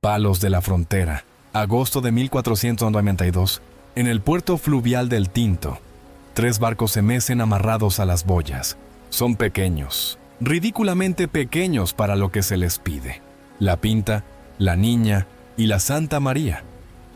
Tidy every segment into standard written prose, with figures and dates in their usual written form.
Palos de la Frontera, agosto de 1492, en el puerto fluvial del Tinto. 3 barcos se mecen amarrados a las boyas. Son pequeños, ridículamente pequeños para lo que se les pide. La Pinta, la Niña y la Santa María.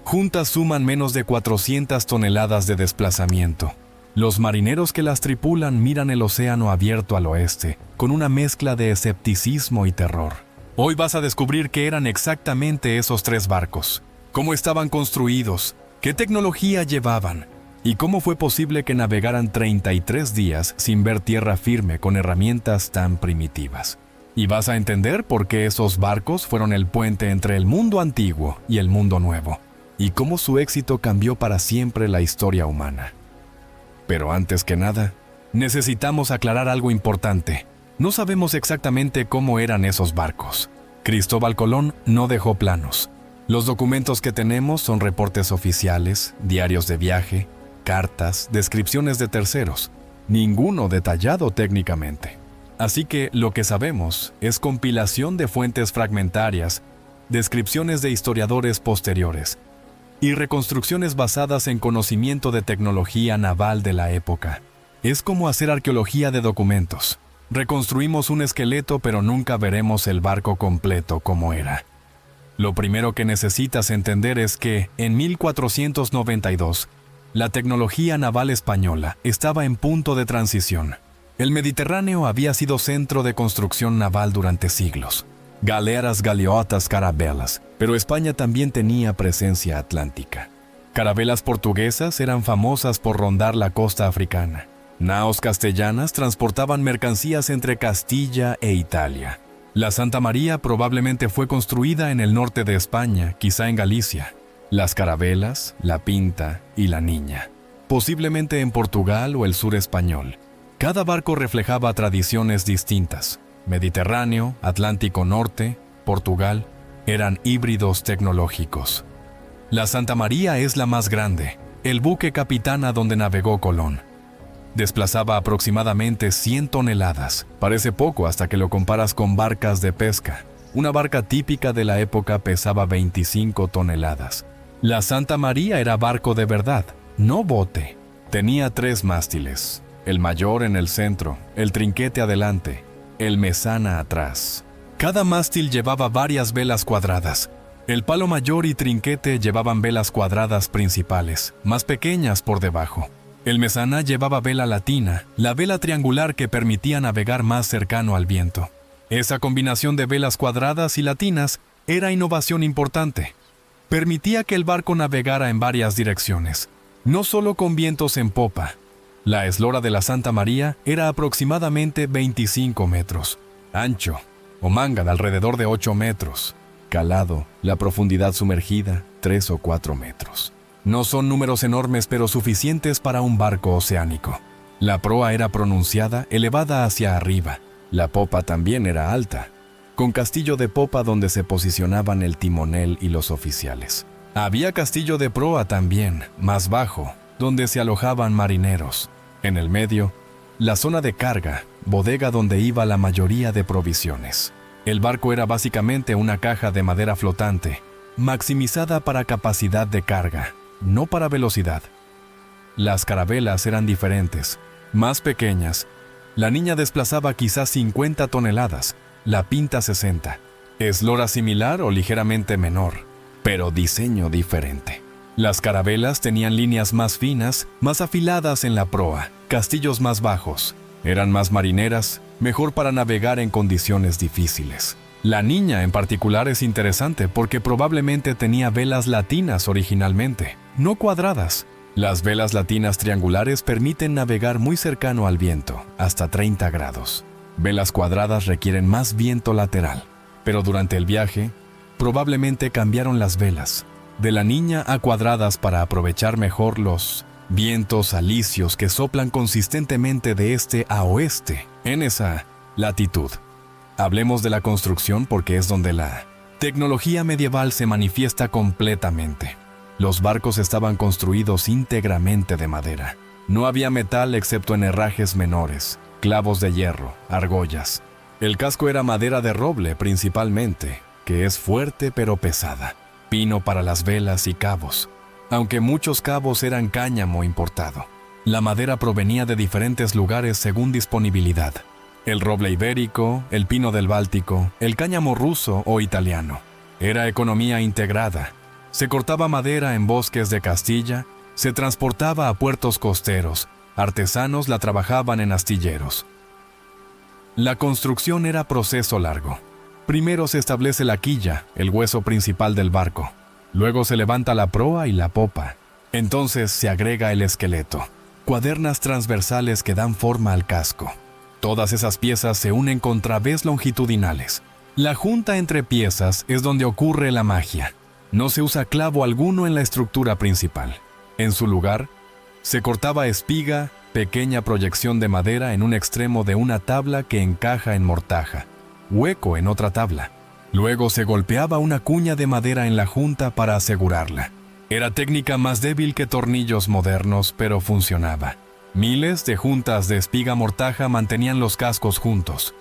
Juntas suman menos de 400 toneladas de desplazamiento. Los marineros que las tripulan miran el océano abierto al oeste, con una mezcla de escepticismo y terror. Hoy vas a descubrir qué eran exactamente esos 3 barcos, cómo estaban construidos, qué tecnología llevaban, y cómo fue posible que navegaran 33 días sin ver tierra firme con herramientas tan primitivas. Y vas a entender por qué esos barcos fueron el puente entre el mundo antiguo y el mundo nuevo, y cómo su éxito cambió para siempre la historia humana. Pero antes que nada, necesitamos aclarar algo importante. No sabemos exactamente cómo eran esos barcos. Cristóbal Colón no dejó planos. Los documentos que tenemos son reportes oficiales, diarios de viaje, cartas, descripciones de terceros, ninguno detallado técnicamente. Así que lo que sabemos es compilación de fuentes fragmentarias, descripciones de historiadores posteriores y reconstrucciones basadas en conocimiento de tecnología naval de la época. Es como hacer arqueología de documentos. Reconstruimos un esqueleto, pero nunca veremos el barco completo como era. Lo primero que necesitas entender es que, en 1492, la tecnología naval española estaba en punto de transición. El Mediterráneo había sido centro de construcción naval durante siglos. Galeras, galeotas, carabelas, pero España también tenía presencia atlántica. Carabelas portuguesas eran famosas por rondar la costa africana. Naos castellanas transportaban mercancías entre Castilla e Italia. La Santa María probablemente fue construida en el norte de España, quizá en Galicia. Las carabelas, la Pinta y la Niña, posiblemente en Portugal o el sur español. Cada barco reflejaba tradiciones distintas. Mediterráneo, Atlántico Norte, Portugal, eran híbridos tecnológicos. La Santa María es la más grande, el buque capitana donde navegó Colón. Desplazaba aproximadamente 100 toneladas. Parece poco hasta que lo comparas con barcas de pesca. Una barca típica de la época pesaba 25 toneladas. La Santa María era barco de verdad, no bote. Tenía 3 mástiles, el mayor en el centro, el trinquete adelante, el mesana atrás. Cada mástil llevaba varias velas cuadradas. El palo mayor y trinquete llevaban velas cuadradas principales, más pequeñas por debajo. El mesana llevaba vela latina, la vela triangular que permitía navegar más cercano al viento. Esa combinación de velas cuadradas y latinas era innovación importante. Permitía que el barco navegara en varias direcciones, no solo con vientos en popa. La eslora de la Santa María era aproximadamente 25 metros, ancho, o manga de alrededor de 8 metros. Calado, la profundidad sumergida, 3 o 4 metros. No son números enormes, pero suficientes para un barco oceánico. La proa era pronunciada, elevada hacia arriba. La popa también era alta, con castillo de popa donde se posicionaban el timonel y los oficiales. Había castillo de proa también, más bajo, donde se alojaban marineros. En el medio, la zona de carga, bodega donde iba la mayoría de provisiones. El barco era básicamente una caja de madera flotante, maximizada para capacidad de carga, no para velocidad. Las carabelas eran diferentes, más pequeñas. La Niña desplazaba quizás 50 toneladas, la Pinta 60. Eslora similar o ligeramente menor, pero diseño diferente. Las carabelas tenían líneas más finas, más afiladas en la proa, castillos más bajos. Eran más marineras, mejor para navegar en condiciones difíciles. La Niña en particular es interesante porque probablemente tenía velas latinas originalmente, no cuadradas. Las velas latinas triangulares permiten navegar muy cercano al viento, hasta 30 grados. Velas cuadradas requieren más viento lateral, pero durante el viaje, probablemente cambiaron las velas, de la Niña a cuadradas para aprovechar mejor los vientos alisios que soplan consistentemente de este a oeste, en esa latitud. Hablemos de la construcción porque es donde la tecnología medieval se manifiesta completamente. Los barcos estaban construidos íntegramente de madera. No había metal excepto en herrajes menores, clavos de hierro, argollas. El casco era madera de roble principalmente, que es fuerte pero pesada, pino para las velas y cabos, aunque muchos cabos eran cáñamo importado. La madera provenía de diferentes lugares según disponibilidad: el roble ibérico, el pino del Báltico, el cáñamo ruso o italiano. Era economía integrada. Se cortaba madera en bosques de Castilla, se transportaba a puertos costeros, artesanos la trabajaban en astilleros. La construcción era proceso largo. Primero se establece la quilla, el hueso principal del barco. Luego se levanta la proa y la popa. Entonces se agrega el esqueleto, cuadernas transversales que dan forma al casco. Todas esas piezas se unen con través longitudinales. La junta entre piezas es donde ocurre la magia. No se usa clavo alguno en la estructura principal. En su lugar, se cortaba espiga, pequeña proyección de madera en un extremo de una tabla que encaja en mortaja, hueco en otra tabla. Luego se golpeaba una cuña de madera en la junta para asegurarla. Era técnica más débil que tornillos modernos, pero funcionaba. Miles de juntas de espiga mortaja mantenían los cascos juntos.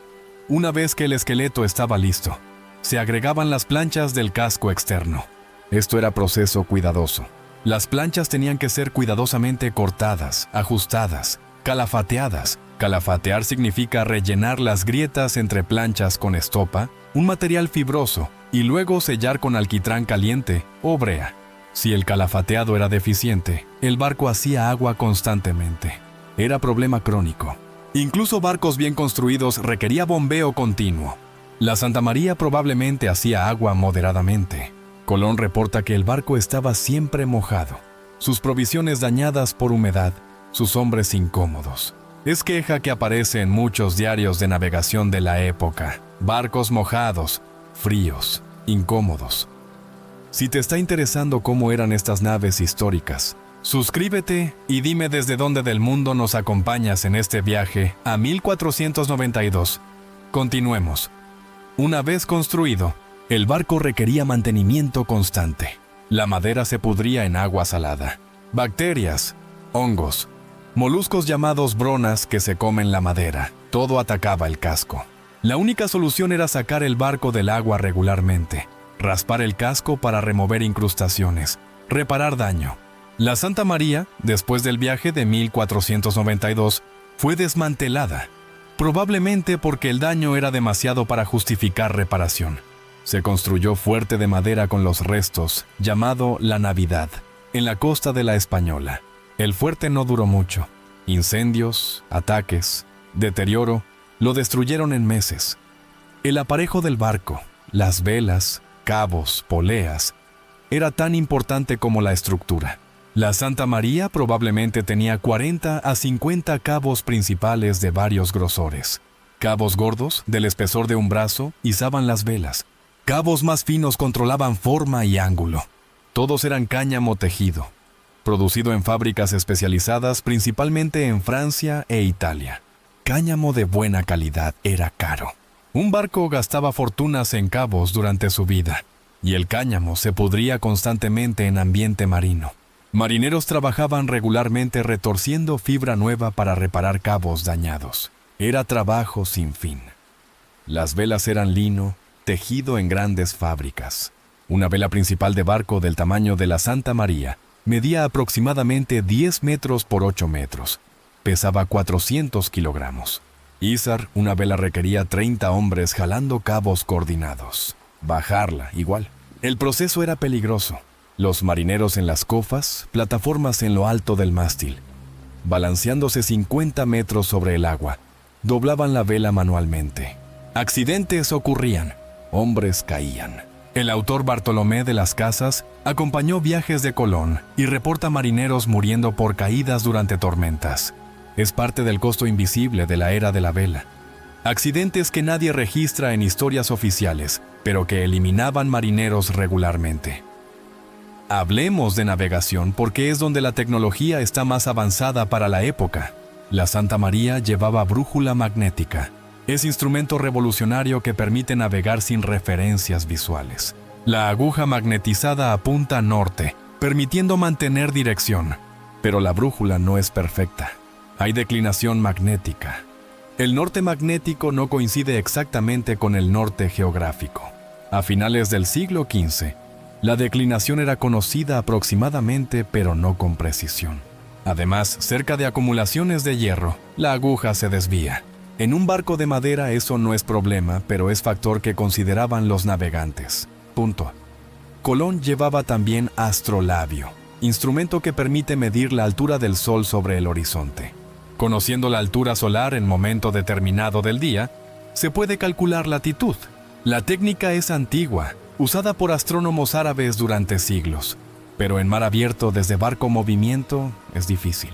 Una vez que el esqueleto estaba listo, se agregaban las planchas del casco externo. Esto era proceso cuidadoso. Las planchas tenían que ser cuidadosamente cortadas, ajustadas, calafateadas. Calafatear significa rellenar las grietas entre planchas con estopa, un material fibroso, y luego sellar con alquitrán caliente o brea. Si el calafateado era deficiente, el barco hacía agua constantemente. Era problema crónico. Incluso barcos bien construidos requería bombeo continuo. La Santa María probablemente hacía agua moderadamente. Colón reporta que el barco estaba siempre mojado, sus provisiones dañadas por humedad, sus hombres incómodos. Es queja que aparece en muchos diarios de navegación de la época. Barcos mojados, fríos, incómodos. Si te está interesando cómo eran estas naves históricas, suscríbete y dime desde dónde del mundo nos acompañas en este viaje a 1492. Continuemos. Una vez construido, el barco requería mantenimiento constante. La madera se pudría en agua salada. Bacterias, hongos, moluscos llamados bronas que se comen la madera. Todo atacaba el casco. La única solución era sacar el barco del agua regularmente, raspar el casco para remover incrustaciones, reparar daño. La Santa María, después del viaje de 1492, fue desmantelada, probablemente porque el daño era demasiado para justificar reparación. Se construyó fuerte de madera con los restos, llamado La Navidad, en la costa de la Española. El fuerte no duró mucho. Incendios, ataques, deterioro, lo destruyeron en meses. El aparejo del barco, las velas, cabos, poleas, era tan importante como la estructura. La Santa María probablemente tenía 40 a 50 cabos principales de varios grosores. Cabos gordos, del espesor de un brazo, izaban las velas. Cabos más finos controlaban forma y ángulo. Todos eran cáñamo tejido, producido en fábricas especializadas principalmente en Francia e Italia. Cáñamo de buena calidad era caro. Un barco gastaba fortunas en cabos durante su vida, y el cáñamo se pudría constantemente en ambiente marino. Marineros trabajaban regularmente retorciendo fibra nueva para reparar cabos dañados. Era trabajo sin fin. Las velas eran lino, tejido en grandes fábricas. Una vela principal de barco del tamaño de la Santa María medía aproximadamente 10 metros por 8 metros. Pesaba 400 kilogramos. Izar, una vela requería 30 hombres jalando cabos coordinados. Bajarla, igual. El proceso era peligroso. Los marineros en las cofas, plataformas en lo alto del mástil. Balanceándose 50 metros sobre el agua, doblaban la vela manualmente. Accidentes ocurrían. Hombres caían. El autor Bartolomé de las Casas acompañó viajes de Colón y reporta marineros muriendo por caídas durante tormentas. Es parte del costo invisible de la era de la vela. Accidentes que nadie registra en historias oficiales, pero que eliminaban marineros regularmente. Hablemos de navegación porque es donde la tecnología está más avanzada para la época. La Santa María llevaba brújula magnética. Es instrumento revolucionario que permite navegar sin referencias visuales. La aguja magnetizada apunta norte, permitiendo mantener dirección. Pero la brújula no es perfecta. Hay declinación magnética. El norte magnético no coincide exactamente con el norte geográfico. A finales del siglo XV, la declinación era conocida aproximadamente, pero no con precisión. Además, cerca de acumulaciones de hierro, la aguja se desvía. En un barco de madera eso no es problema, pero es factor que consideraban los navegantes. Punto. Colón llevaba también astrolabio, instrumento que permite medir la altura del sol sobre el horizonte. Conociendo la altura solar en momento determinado del día, se puede calcular latitud. La técnica es antigua, usada por astrónomos árabes durante siglos, pero en mar abierto desde barco movimiento es difícil.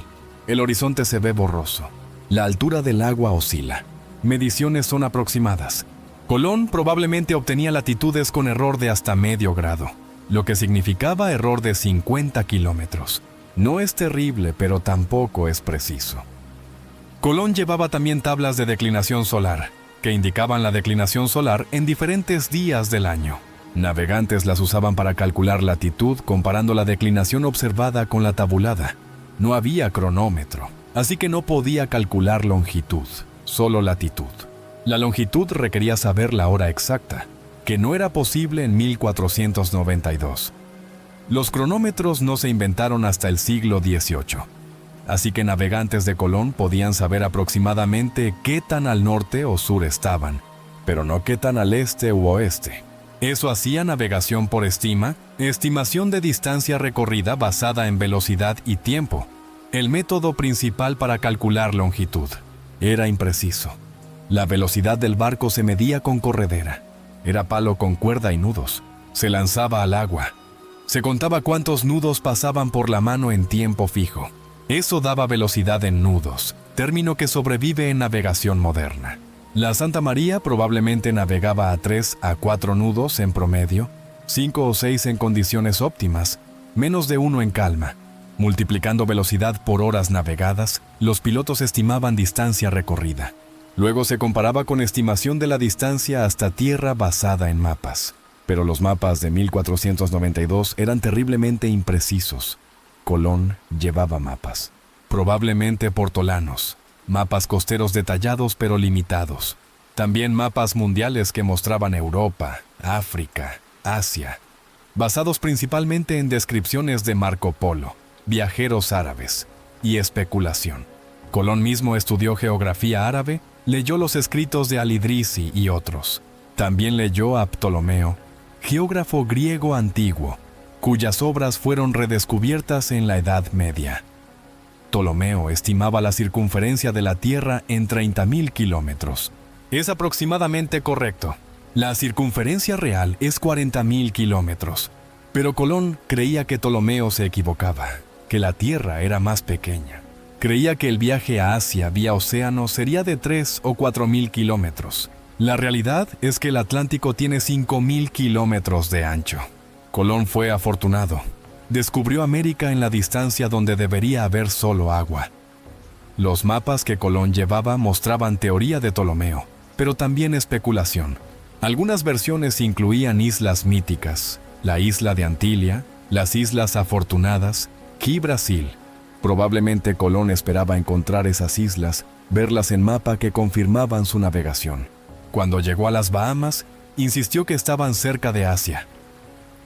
El horizonte se ve borroso. La altura del agua oscila. Mediciones son aproximadas. Colón probablemente obtenía latitudes con error de hasta medio grado, lo que significaba error de 50 kilómetros. No es terrible, pero tampoco es preciso. Colón llevaba también tablas de declinación solar, que indicaban la declinación solar en diferentes días del año. Navegantes las usaban para calcular latitud comparando la declinación observada con la tabulada. No había cronómetro, así que no podía calcular longitud, solo latitud. La longitud requería saber la hora exacta, que no era posible en 1492. Los cronómetros no se inventaron hasta el siglo XVIII, así que navegantes de Colón podían saber aproximadamente qué tan al norte o sur estaban, pero no qué tan al este u oeste. Eso hacía navegación por estimación de distancia recorrida basada en velocidad y tiempo, el método principal para calcular longitud. Era impreciso. La velocidad del barco se medía con corredera. Era palo con cuerda y nudos. Se lanzaba al agua. Se contaba cuántos nudos pasaban por la mano en tiempo fijo. Eso daba velocidad en nudos, término que sobrevive en navegación moderna. La Santa María probablemente navegaba a 3 a 4 nudos en promedio, 5 o 6 en condiciones óptimas, menos de 1 en calma. Multiplicando velocidad por horas navegadas, los pilotos estimaban distancia recorrida. Luego se comparaba con estimación de la distancia hasta tierra basada en mapas. Pero los mapas de 1492 eran terriblemente imprecisos. Colón llevaba mapas, probablemente portolanos, mapas costeros detallados pero limitados. También mapas mundiales que mostraban Europa, África, Asia, basados principalmente en descripciones de Marco Polo, viajeros árabes y especulación. Colón mismo estudió geografía árabe, leyó los escritos de Al-Idrisi y otros. También leyó a Ptolomeo, geógrafo griego antiguo, cuyas obras fueron redescubiertas en la Edad Media. Ptolomeo estimaba la circunferencia de la Tierra en 30.000 kilómetros. Es aproximadamente correcto. La circunferencia real es 40.000 kilómetros. Pero Colón creía que Ptolomeo se equivocaba, que la Tierra era más pequeña. Creía que el viaje a Asia vía océano sería de 3 o 4.000 kilómetros. La realidad es que el Atlántico tiene 5.000 kilómetros de ancho. Colón fue afortunado. Descubrió América en la distancia donde debería haber solo agua. Los mapas que Colón llevaba mostraban teoría de Ptolomeo, pero también especulación. Algunas versiones incluían islas míticas, la isla de Antilia, las Islas Afortunadas, Key Brasil. Probablemente Colón esperaba encontrar esas islas, verlas en mapa que confirmaban su navegación. Cuando llegó a las Bahamas, insistió que estaban cerca de Asia.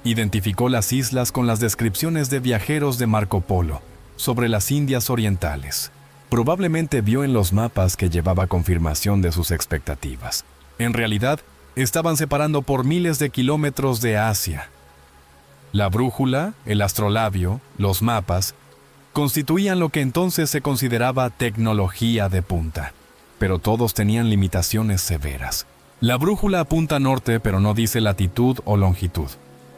Identificó las islas con las descripciones de viajeros de Marco Polo sobre las Indias Orientales. Probablemente vio en los mapas que llevaba confirmación de sus expectativas. En realidad, estaban separando por miles de kilómetros de Asia. La brújula, el astrolabio, los mapas, constituían lo que entonces se consideraba tecnología de punta, pero todos tenían limitaciones severas. La brújula apunta norte, pero no dice latitud o longitud.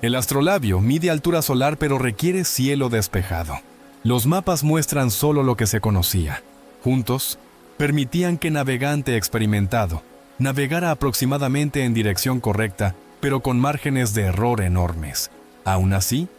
El astrolabio mide altura solar, pero requiere cielo despejado. Los mapas muestran solo lo que se conocía. Juntos, permitían que navegante experimentado navegara aproximadamente en dirección correcta, pero con márgenes de error enormes. Aún así,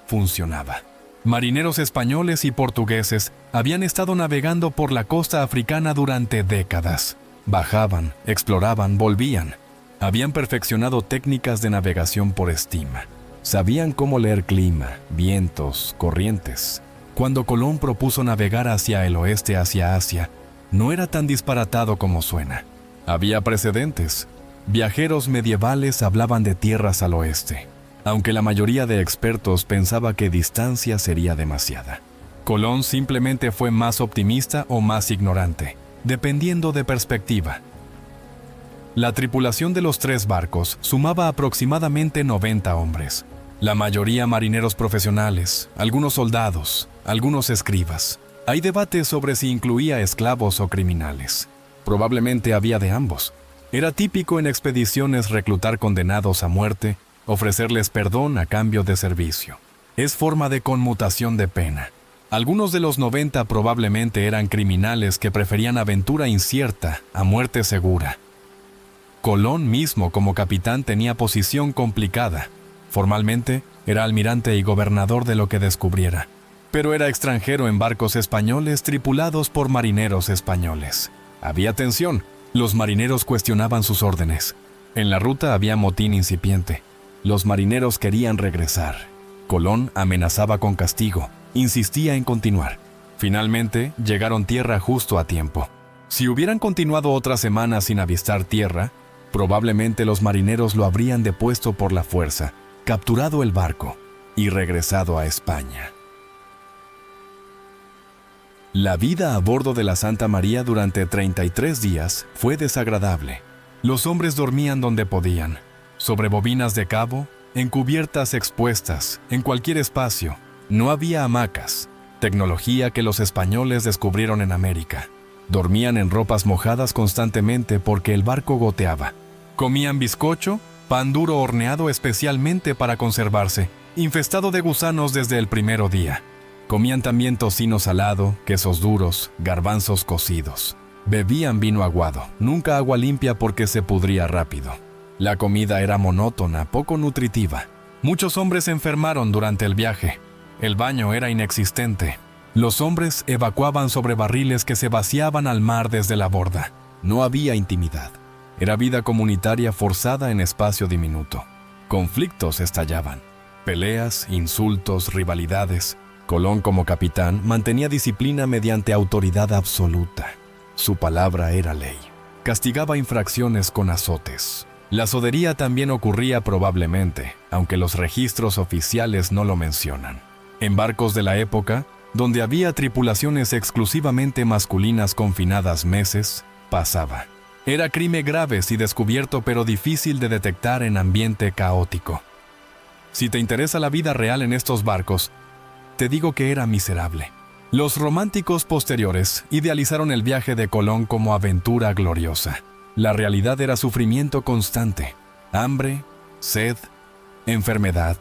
funcionaba. Marineros españoles y portugueses habían estado navegando por la costa africana durante décadas. Bajaban, exploraban, volvían. Habían perfeccionado técnicas de navegación por estima. Sabían cómo leer clima, vientos, corrientes. Cuando Colón propuso navegar hacia el oeste hacia Asia, no era tan disparatado como suena. Había precedentes. Viajeros medievales hablaban de tierras al oeste, aunque la mayoría de expertos pensaba que distancia sería demasiada. Colón simplemente fue más optimista o más ignorante, dependiendo de perspectiva. La tripulación de los 3 barcos sumaba aproximadamente 90 hombres, la mayoría marineros profesionales, algunos soldados, algunos escribas. Hay debate sobre si incluía esclavos o criminales. Probablemente había de ambos. Era típico en expediciones reclutar condenados a muerte, ofrecerles perdón a cambio de servicio. Es forma de conmutación de pena. Algunos de los 90 probablemente eran criminales que preferían aventura incierta a muerte segura. Colón mismo como capitán tenía posición complicada. Formalmente, era almirante y gobernador de lo que descubriera, pero era extranjero en barcos españoles tripulados por marineros españoles. Había tensión. Los marineros cuestionaban sus órdenes. En la ruta había motín incipiente. Los marineros querían regresar. Colón amenazaba con castigo. Insistía en continuar. Finalmente, llegaron tierra justo a tiempo. Si hubieran continuado otra semana sin avistar tierra, probablemente los marineros lo habrían depuesto por la fuerza, capturado el barco y regresado a España. La vida a bordo de la Santa María durante 33 días fue desagradable. Los hombres dormían donde podían, sobre bobinas de cabo, en cubiertas expuestas, en cualquier espacio. No había hamacas, tecnología que los españoles descubrieron en América. Dormían en ropas mojadas constantemente porque el barco goteaba. Comían bizcocho, pan duro horneado especialmente para conservarse, infestado de gusanos desde el primer día. Comían también tocino salado, quesos duros, garbanzos cocidos. Bebían vino aguado, nunca agua limpia porque se pudría rápido. La comida era monótona, poco nutritiva. Muchos hombres se enfermaron durante el viaje. El baño era inexistente. Los hombres evacuaban sobre barriles que se vaciaban al mar desde la borda. No había intimidad. Era vida comunitaria forzada en espacio diminuto. Conflictos estallaban. Peleas, insultos, rivalidades. Colón, como capitán, mantenía disciplina mediante autoridad absoluta. Su palabra era ley. Castigaba infracciones con azotes. La sodería también ocurría probablemente, aunque los registros oficiales no lo mencionan. En barcos de la época, donde había tripulaciones exclusivamente masculinas confinadas meses, pasaba. Era crimen grave si descubierto, pero difícil de detectar en ambiente caótico. Si te interesa la vida real en estos barcos, te digo que era miserable. Los románticos posteriores idealizaron el viaje de Colón como aventura gloriosa. La realidad era sufrimiento constante, hambre, sed, enfermedad,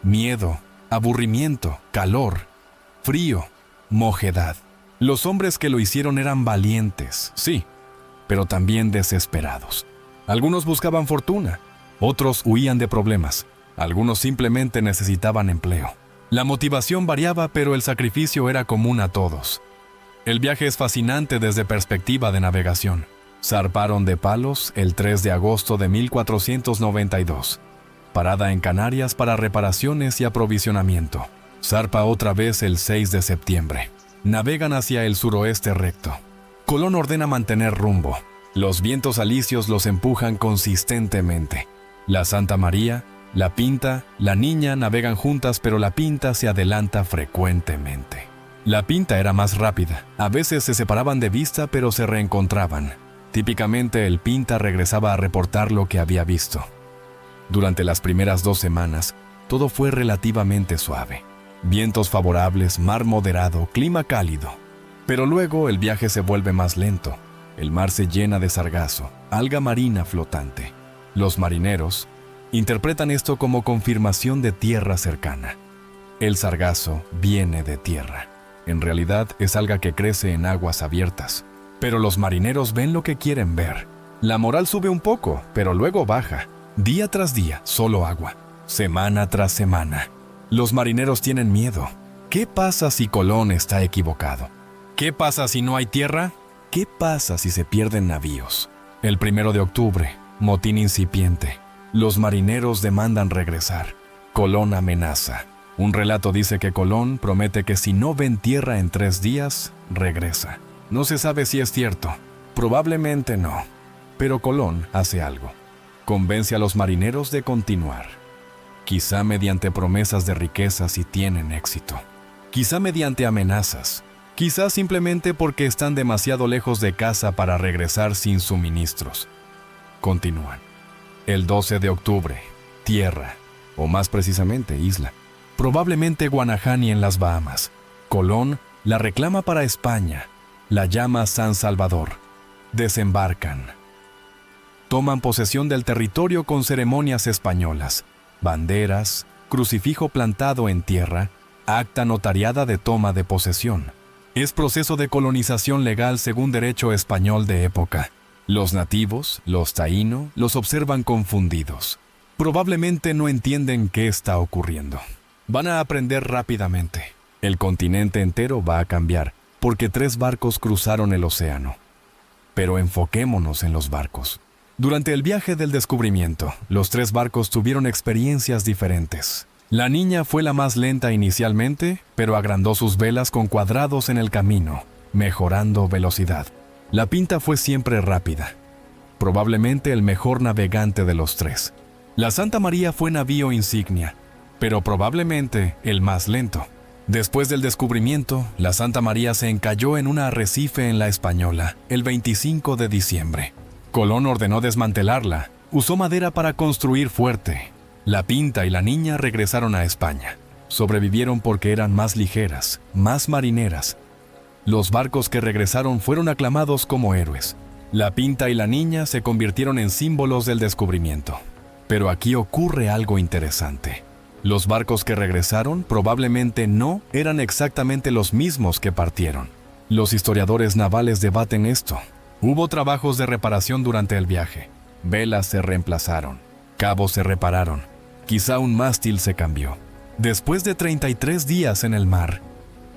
miedo, aburrimiento, calor, frío, mojedad. Los hombres que lo hicieron eran valientes, sí, pero también desesperados. Algunos buscaban fortuna, otros huían de problemas, algunos simplemente necesitaban empleo. La motivación variaba, pero el sacrificio era común a todos. El viaje es fascinante desde perspectiva de navegación. Zarparon de Palos el 3 de agosto de 1492. Parada en Canarias para reparaciones y aprovisionamiento. Zarpa otra vez el 6 de septiembre. Navegan hacia el suroeste recto. Colón ordena mantener rumbo. Los vientos alisios los empujan consistentemente. La Santa María, la Pinta, la Niña navegan juntas, pero la Pinta se adelanta frecuentemente. La Pinta era más rápida. A veces se separaban de vista, pero se reencontraban. Típicamente el Pinta regresaba a reportar lo que había visto. Durante las primeras 2 semanas, todo fue relativamente suave. Vientos favorables, mar moderado, clima cálido. Pero luego el viaje se vuelve más lento. El mar se llena de sargazo, alga marina flotante. Los marineros interpretan esto como confirmación de tierra cercana. El sargazo viene de tierra. En realidad es alga que crece en aguas abiertas. Pero los marineros ven lo que quieren ver. La moral sube un poco, pero luego baja. Día tras día, solo agua. Semana tras semana. Los marineros tienen miedo. ¿Qué pasa si Colón está equivocado? ¿Qué pasa si no hay tierra? ¿Qué pasa si se pierden navíos? El 1 de octubre, motín incipiente. Los marineros demandan regresar. Colón amenaza. Un relato dice que Colón promete que si no ven tierra en 3 días, regresa. No se sabe si es cierto. Probablemente no. Pero Colón hace algo. Convence a los marineros de continuar. Quizá mediante promesas de riquezas si tienen éxito. Quizá mediante amenazas. Quizá simplemente porque están demasiado lejos de casa para regresar sin suministros. Continúan. El 12 de octubre, tierra, o más precisamente isla, probablemente Guanahani en las Bahamas. Colón la reclama para España, la llama San Salvador. Desembarcan. Toman posesión del territorio con ceremonias españolas, banderas, crucifijo plantado en tierra, acta notariada de toma de posesión. Es proceso de colonización legal según derecho español de época. Los nativos, los taíno, los observan confundidos. Probablemente no entienden qué está ocurriendo. Van a aprender rápidamente. El continente entero va a cambiar, porque 3 barcos cruzaron el océano. Pero enfoquémonos en los barcos. Durante el viaje del descubrimiento, los 3 barcos tuvieron experiencias diferentes. La Niña fue la más lenta inicialmente, pero agrandó sus velas con cuadrados en el camino, mejorando velocidad. La Pinta fue siempre rápida, probablemente el mejor navegante de los 3. La Santa María fue navío insignia, pero probablemente el más lento. Después del descubrimiento, la Santa María se encalló en un arrecife en la Española, el 25 de diciembre. Colón ordenó desmantelarla, usó madera para construir fuerte. La Pinta y la Niña regresaron a España. Sobrevivieron porque eran más ligeras, más marineras. Los barcos que regresaron fueron aclamados como héroes. La Pinta y la Niña se convirtieron en símbolos del descubrimiento. Pero aquí ocurre algo interesante. Los barcos que regresaron probablemente no eran exactamente los mismos que partieron. Los historiadores navales debaten esto. Hubo trabajos de reparación durante el viaje. Velas se reemplazaron, cabos se repararon, quizá un mástil se cambió. Después de 33 días en el mar,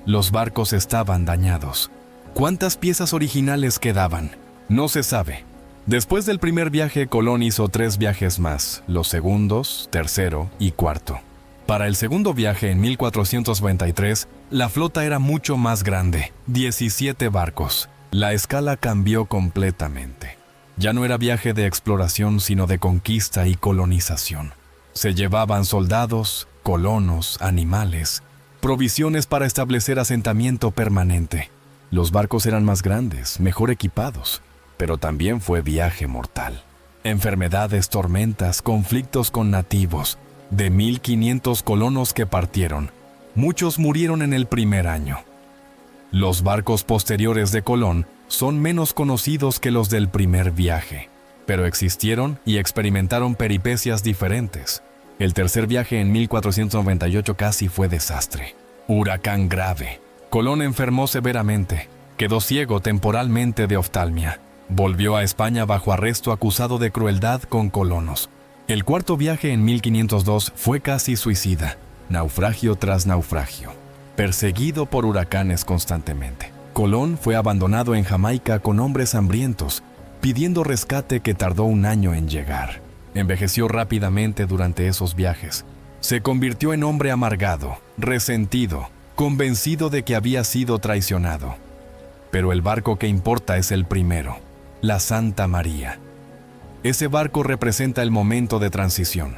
los barcos estaban dañados. ¿Cuántas piezas originales quedaban? No se sabe. Después del primer viaje, Colón hizo 3 viajes más, los segundos, tercero y cuarto. Para el segundo viaje en 1493, la flota era mucho más grande, 17 barcos. La escala cambió completamente. Ya no era viaje de exploración, sino de conquista y colonización. Se llevaban soldados, colonos, animales, provisiones para establecer asentamiento permanente. Los barcos eran más grandes, mejor equipados, pero también fue viaje mortal. Enfermedades, tormentas, conflictos con nativos. De 1.500 colonos que partieron, muchos murieron en el primer año. Los barcos posteriores de Colón son menos conocidos que los del primer viaje, pero existieron y experimentaron peripecias diferentes. El tercer viaje en 1498 casi fue desastre. Huracán grave. Colón enfermó severamente, quedó ciego temporalmente de oftalmia. Volvió a España bajo arresto acusado de crueldad con colonos. El cuarto viaje en 1502 fue casi suicida, naufragio tras naufragio, perseguido por huracanes constantemente. Colón fue abandonado en Jamaica con hombres hambrientos, pidiendo rescate que tardó un año en llegar. Envejeció rápidamente durante esos viajes. Se convirtió en hombre amargado, resentido, convencido de que había sido traicionado. Pero el barco que importa es el primero, la Santa María. Ese barco representa el momento de transición.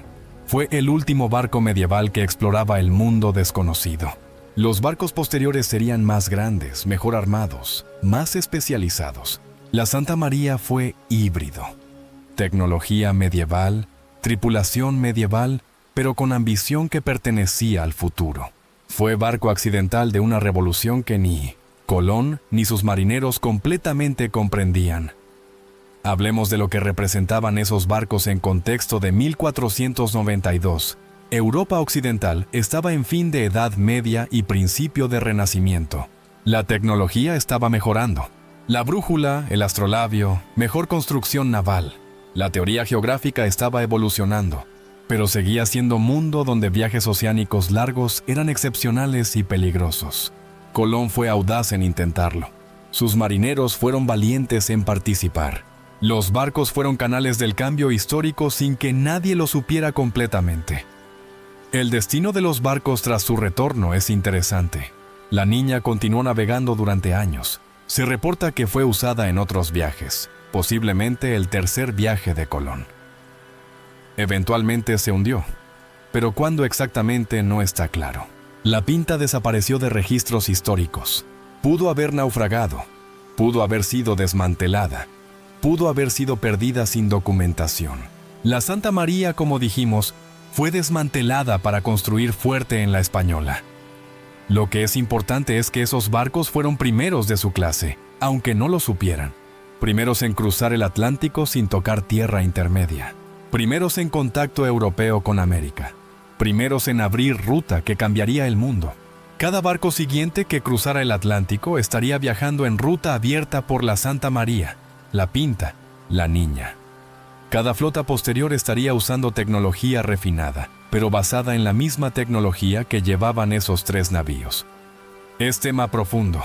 Fue el último barco medieval que exploraba el mundo desconocido. Los barcos posteriores serían más grandes, mejor armados, más especializados. La Santa María fue híbrido. Tecnología medieval, tripulación medieval, pero con ambición que pertenecía al futuro. Fue barco accidental de una revolución que ni Colón ni sus marineros completamente comprendían. Hablemos de lo que representaban esos barcos en contexto de 1492. Europa occidental estaba en fin de Edad Media y principio de Renacimiento. La tecnología estaba mejorando. La brújula, el astrolabio, mejor construcción naval. La teoría geográfica estaba evolucionando, pero seguía siendo mundo donde viajes oceánicos largos eran excepcionales y peligrosos. Colón fue audaz en intentarlo. Sus marineros fueron valientes en participar. Los barcos fueron canales del cambio histórico sin que nadie lo supiera completamente. El destino de los barcos tras su retorno es interesante. La Niña continuó navegando durante años. Se reporta que fue usada en otros viajes, posiblemente el tercer viaje de Colón. Eventualmente se hundió, pero cuándo exactamente no está claro. La Pinta desapareció de registros históricos. Pudo haber naufragado, pudo haber sido desmantelada, pudo haber sido perdida sin documentación. La Santa María, como dijimos, fue desmantelada para construir fuerte en la Española. Lo que es importante es que esos barcos fueron primeros de su clase, aunque no lo supieran. Primeros en cruzar el Atlántico sin tocar tierra intermedia. Primeros en contacto europeo con América. Primeros en abrir ruta que cambiaría el mundo. Cada barco siguiente que cruzara el Atlántico estaría viajando en ruta abierta por la Santa María, la Pinta, la Niña. Cada flota posterior estaría usando tecnología refinada, pero basada en la misma tecnología que llevaban esos 3 navíos. Es tema profundo.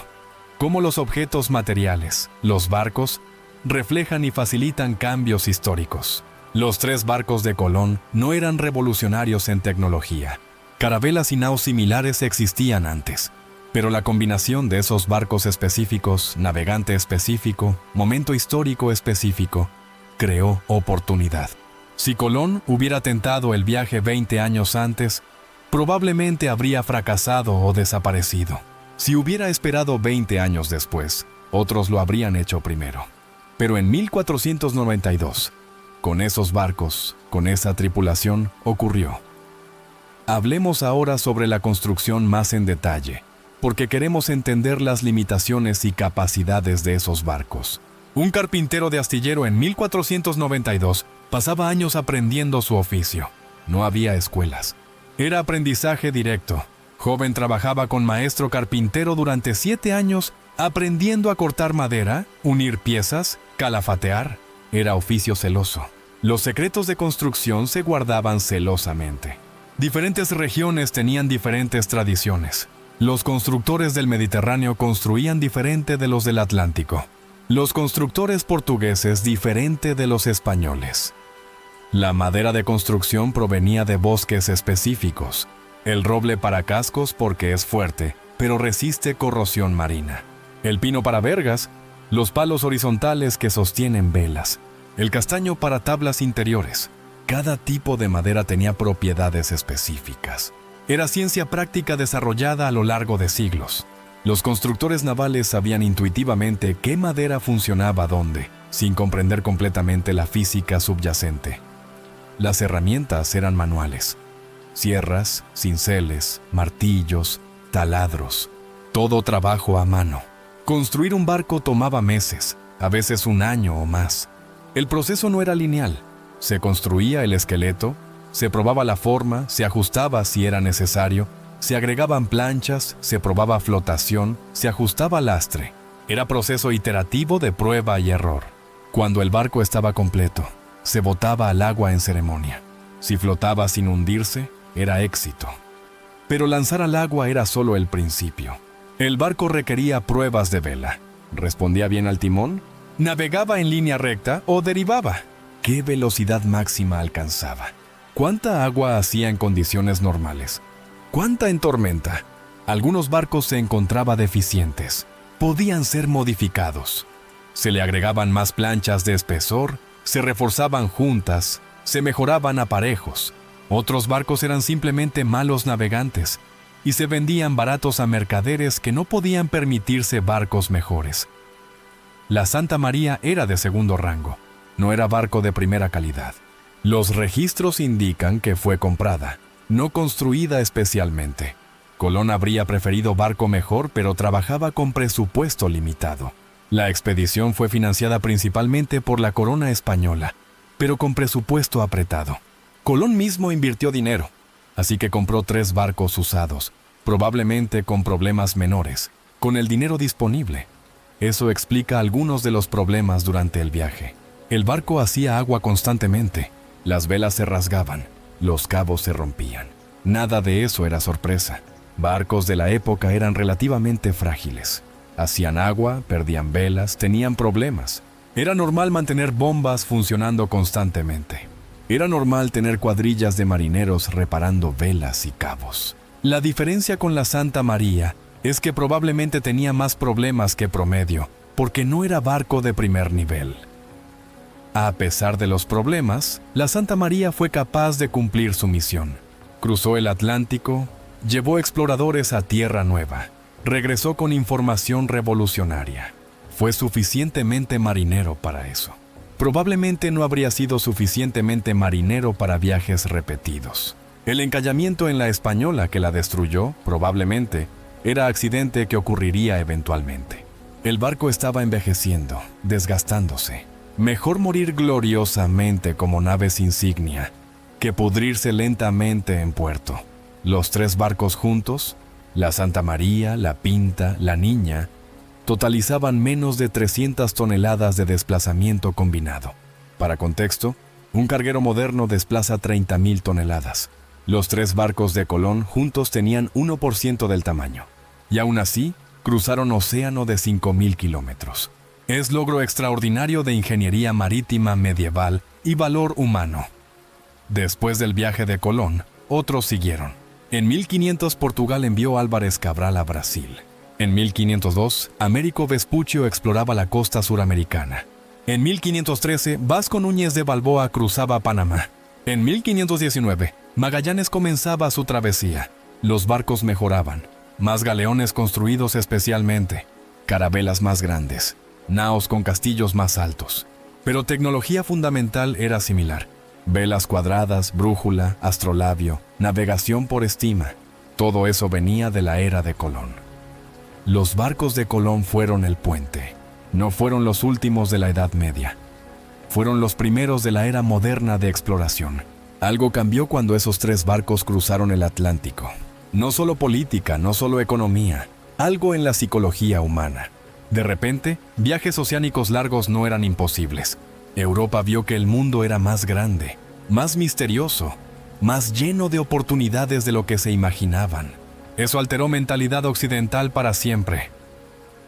Cómo los objetos materiales, los barcos, reflejan y facilitan cambios históricos. Los 3 barcos de Colón no eran revolucionarios en tecnología. Carabelas y naos similares existían antes, pero la combinación de esos barcos específicos, navegante específico, momento histórico específico, creó oportunidad. Si Colón hubiera tentado el viaje 20 años antes, probablemente habría fracasado o desaparecido. Si hubiera esperado 20 años después, otros lo habrían hecho primero. Pero en 1492, con esos barcos, con esa tripulación, ocurrió. Hablemos ahora sobre la construcción más en detalle, porque queremos entender las limitaciones y capacidades de esos barcos. Un carpintero de astillero en 1492 pasaba años aprendiendo su oficio. No había escuelas. Era aprendizaje directo. Joven trabajaba con maestro carpintero durante 7 años, aprendiendo a cortar madera, unir piezas, calafatear. Era oficio celoso. Los secretos de construcción se guardaban celosamente. Diferentes regiones tenían diferentes tradiciones. Los constructores del Mediterráneo construían diferente de los del Atlántico. Los constructores portugueses diferente de los españoles. La madera de construcción provenía de bosques específicos. El roble para cascos porque es fuerte, pero resiste corrosión marina. El pino para vergas, los palos horizontales que sostienen velas. El castaño para tablas interiores. Cada tipo de madera tenía propiedades específicas. Era ciencia práctica desarrollada a lo largo de siglos. Los constructores navales sabían intuitivamente qué madera funcionaba dónde, sin comprender completamente la física subyacente. Las herramientas eran manuales. Sierras, cinceles, martillos, taladros. Todo trabajo a mano. Construir un barco tomaba meses, a veces 1 año o más. El proceso no era lineal. Se construía el esqueleto, se probaba la forma, se ajustaba si era necesario, se agregaban planchas, se probaba flotación, se ajustaba lastre. Era proceso iterativo de prueba y error. Cuando el barco estaba completo, se botaba al agua en ceremonia. Si flotaba sin hundirse, era éxito. Pero lanzar al agua era solo el principio. El barco requería pruebas de vela. ¿Respondía bien al timón? ¿Navegaba en línea recta o derivaba? ¿Qué velocidad máxima alcanzaba? ¿Cuánta agua hacía en condiciones normales? ¿Cuánta en tormenta? Algunos barcos se encontraban deficientes. Podían ser modificados. Se le agregaban más planchas de espesor, se reforzaban juntas, se mejoraban aparejos. Otros barcos eran simplemente malos navegantes y se vendían baratos a mercaderes que no podían permitirse barcos mejores. La Santa María era de segundo rango. No era barco de primera calidad. Los registros indican que fue comprada, no construida especialmente. Colón habría preferido barco mejor, pero trabajaba con presupuesto limitado. La expedición fue financiada principalmente por la corona española, pero con presupuesto apretado. Colón mismo invirtió dinero, así que compró 3 barcos usados, probablemente con problemas menores, con el dinero disponible. Eso explica algunos de los problemas durante el viaje. El barco hacía agua constantemente, las velas se rasgaban, los cabos se rompían. Nada de eso era sorpresa. Barcos de la época eran relativamente frágiles. Hacían agua, perdían velas, tenían problemas. Era normal mantener bombas funcionando constantemente. Era normal tener cuadrillas de marineros reparando velas y cabos. La diferencia con la Santa María es que probablemente tenía más problemas que promedio, porque no era barco de primer nivel. A pesar de los problemas, la Santa María fue capaz de cumplir su misión. Cruzó el Atlántico, llevó exploradores a Tierra Nueva, regresó con información revolucionaria. Fue suficientemente marinero para eso. Probablemente no habría sido suficientemente marinero para viajes repetidos. El encallamiento en la Española que la destruyó, probablemente, era accidente que ocurriría eventualmente. El barco estaba envejeciendo, desgastándose. Mejor morir gloriosamente como naves insignia que pudrirse lentamente en puerto. Los 3 barcos juntos, la Santa María, la Pinta, la Niña, totalizaban menos de 300 toneladas de desplazamiento combinado. Para contexto, un carguero moderno desplaza 30.000 toneladas. Los 3 barcos de Colón juntos tenían 1% del tamaño. Y aún así, cruzaron océano de 5.000 kilómetros. Es logro extraordinario de ingeniería marítima medieval y valor humano. Después del viaje de Colón, otros siguieron. En 1500 Portugal envió Álvarez Cabral a Brasil. En 1502, Américo Vespuccio exploraba la costa suramericana. En 1513, Vasco Núñez de Balboa cruzaba Panamá. En 1519, Magallanes comenzaba su travesía. Los barcos mejoraban. Más galeones construidos especialmente. Carabelas más grandes. Naos con castillos más altos. Pero tecnología fundamental era similar. Velas cuadradas, brújula, astrolabio, navegación por estima. Todo eso venía de la era de Colón. Los barcos de Colón fueron el puente. No fueron los últimos de la Edad Media. Fueron los primeros de la era moderna de exploración. Algo cambió cuando esos 3 barcos cruzaron el Atlántico. No solo política, no solo economía, algo en la psicología humana. De repente, viajes oceánicos largos no eran imposibles. Europa vio que el mundo era más grande, más misterioso, más lleno de oportunidades de lo que se imaginaban. Eso alteró mentalidad occidental para siempre.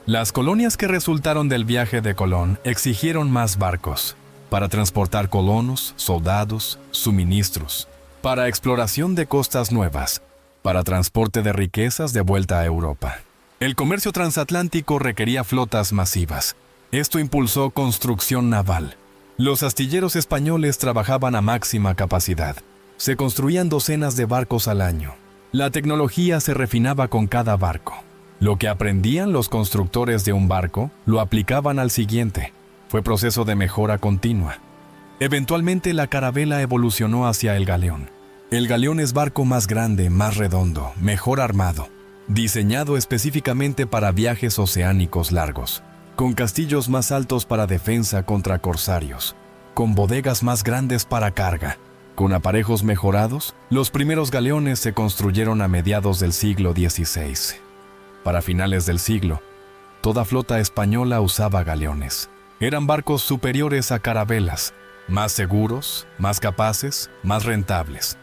Las colonias que resultaron del viaje de Colón exigieron más barcos, para transportar colonos, soldados, suministros, para exploración de costas nuevas, para transporte de riquezas de vuelta a Europa. El comercio transatlántico requería flotas masivas. Esto impulsó construcción naval. Los astilleros españoles trabajaban a máxima capacidad. Se construían docenas de barcos al año. La tecnología se refinaba con cada barco. Lo que aprendían los constructores de un barco, lo aplicaban al siguiente. Fue proceso de mejora continua. Eventualmente la carabela evolucionó hacia el galeón. El galeón es barco más grande, más redondo, mejor armado, diseñado específicamente para viajes oceánicos largos, con castillos más altos para defensa contra corsarios, con bodegas más grandes para carga. Con aparejos mejorados, los primeros galeones se construyeron a mediados del siglo XVI. Para finales del siglo, toda flota española usaba galeones. Eran barcos superiores a carabelas, más seguros, más capaces, más rentables.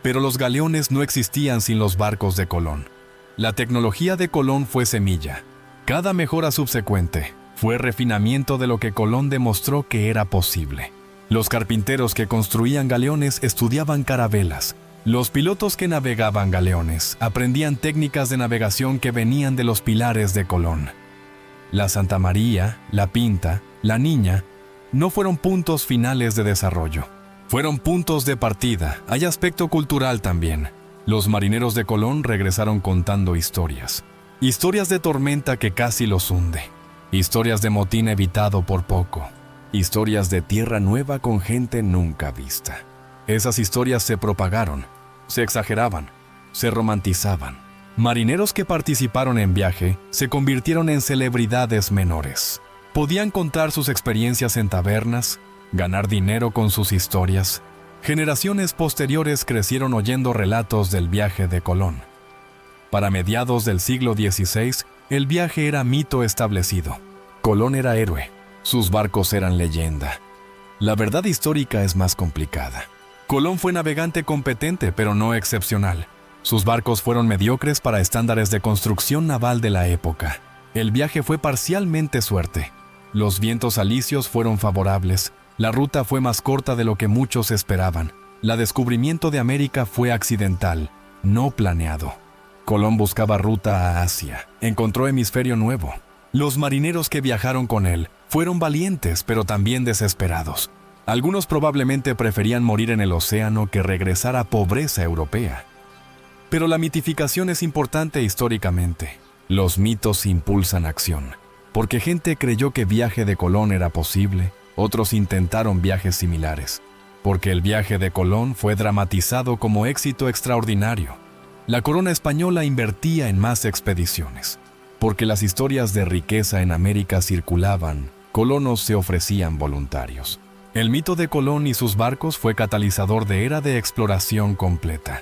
Pero los galeones no existían sin los barcos de Colón. La tecnología de Colón fue semilla. Cada mejora subsecuente fue refinamiento de lo que Colón demostró que era posible. Los carpinteros que construían galeones estudiaban carabelas. Los pilotos que navegaban galeones aprendían técnicas de navegación que venían de los pilares de Colón. La Santa María, la Pinta, la Niña, no fueron puntos finales de desarrollo. Fueron puntos de partida. Hay aspecto cultural también. Los marineros de Colón regresaron contando historias. Historias de tormenta que casi los hunde. Historias de motín evitado por poco. Historias de tierra nueva con gente nunca vista. Esas historias se propagaron, se exageraban, se romantizaban. Marineros que participaron en viaje se convirtieron en celebridades menores. Podían contar sus experiencias en tabernas, ganar dinero con sus historias. Generaciones posteriores crecieron oyendo relatos del viaje de Colón. Para mediados del siglo XVI, el viaje era mito establecido. Colón era héroe. Sus barcos eran leyenda. La verdad histórica es más complicada. Colón fue navegante competente, pero no excepcional. Sus barcos fueron mediocres para estándares de construcción naval de la época. El viaje fue parcialmente suerte. Los vientos alisios fueron favorables. La ruta fue más corta de lo que muchos esperaban. El descubrimiento de América fue accidental, no planeado. Colón buscaba ruta a Asia. Encontró hemisferio nuevo. Los marineros que viajaron con él fueron valientes, pero también desesperados. Algunos probablemente preferían morir en el océano que regresar a pobreza europea. Pero la mitificación es importante históricamente. Los mitos impulsan acción. Porque gente creyó que viaje de Colón era posible, otros intentaron viajes similares. Porque el viaje de Colón fue dramatizado como éxito extraordinario. La corona española invertía en más expediciones. Porque las historias de riqueza en América circulaban, colonos se ofrecían voluntarios. El mito de Colón y sus barcos fue catalizador de era de exploración completa.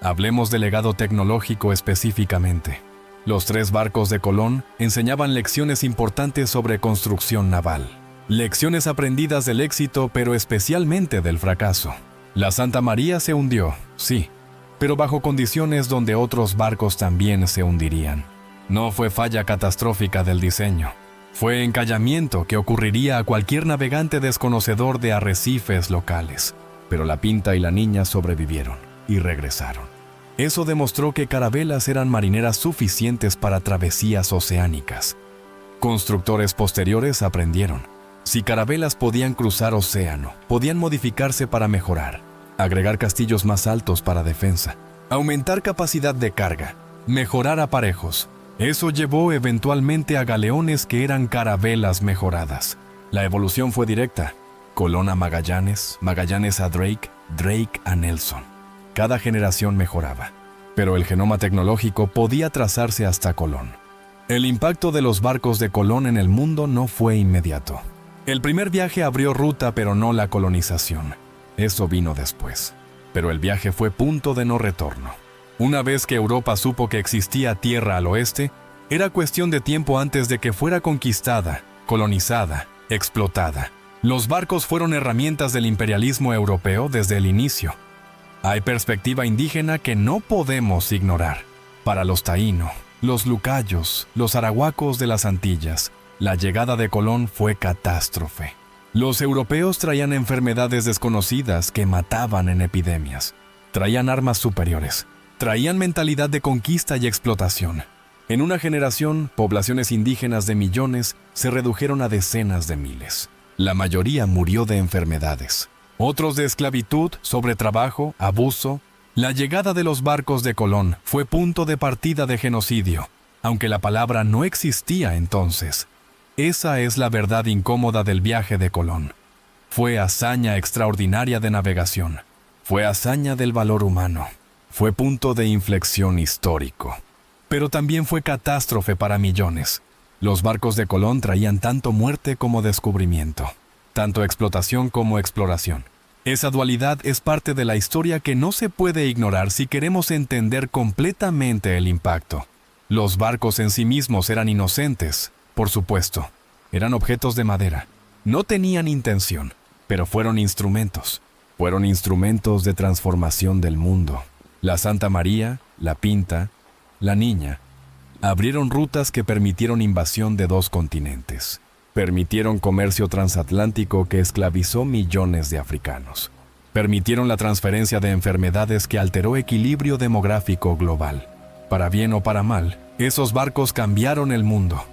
Hablemos del legado tecnológico específicamente. Los 3 barcos de Colón enseñaban lecciones importantes sobre construcción naval. Lecciones aprendidas del éxito, pero especialmente del fracaso. La Santa María se hundió, sí, pero bajo condiciones donde otros barcos también se hundirían. No fue falla catastrófica del diseño. Fue encallamiento que ocurriría a cualquier navegante desconocedor de arrecifes locales. Pero la Pinta y la Niña sobrevivieron y regresaron. Eso demostró que carabelas eran marineras suficientes para travesías oceánicas. Constructores posteriores aprendieron. Si carabelas podían cruzar océano, podían modificarse para mejorar, agregar castillos más altos para defensa, aumentar capacidad de carga, mejorar aparejos. Eso llevó eventualmente a galeones que eran carabelas mejoradas. La evolución fue directa. Colón a Magallanes, Magallanes a Drake, Drake a Nelson. Cada generación mejoraba, pero el genoma tecnológico podía trazarse hasta Colón. El impacto de los barcos de Colón en el mundo no fue inmediato. El primer viaje abrió ruta, pero no la colonización. Eso vino después. Pero el viaje fue punto de no retorno. Una vez que Europa supo que existía tierra al oeste, era cuestión de tiempo antes de que fuera conquistada, colonizada, explotada. Los barcos fueron herramientas del imperialismo europeo desde el inicio. Hay perspectiva indígena que no podemos ignorar. Para los taíno, los lucayos, los arahuacos de las Antillas, la llegada de Colón fue catástrofe. Los europeos traían enfermedades desconocidas que mataban en epidemias. Traían armas superiores. Traían mentalidad de conquista y explotación. En una generación, poblaciones indígenas de millones se redujeron a decenas de miles. La mayoría murió de enfermedades. Otros de esclavitud, sobretrabajo, abuso. La llegada de los barcos de Colón fue punto de partida de genocidio, aunque la palabra no existía entonces. Esa es la verdad incómoda del viaje de Colón. Fue hazaña extraordinaria de navegación. Fue hazaña del valor humano. Fue punto de inflexión histórico. Pero también fue catástrofe para millones. Los barcos de Colón traían tanto muerte como descubrimiento. Tanto explotación como exploración. Esa dualidad es parte de la historia que no se puede ignorar si queremos entender completamente el impacto. Los barcos en sí mismos eran inocentes, por supuesto. Eran objetos de madera. No tenían intención, pero fueron instrumentos. Fueron instrumentos de transformación del mundo. La Santa María, la Pinta, la Niña, abrieron rutas que permitieron invasión de 2 continentes. Permitieron comercio transatlántico que esclavizó millones de africanos. Permitieron la transferencia de enfermedades que alteró equilibrio demográfico global. Para bien o para mal, esos barcos cambiaron el mundo.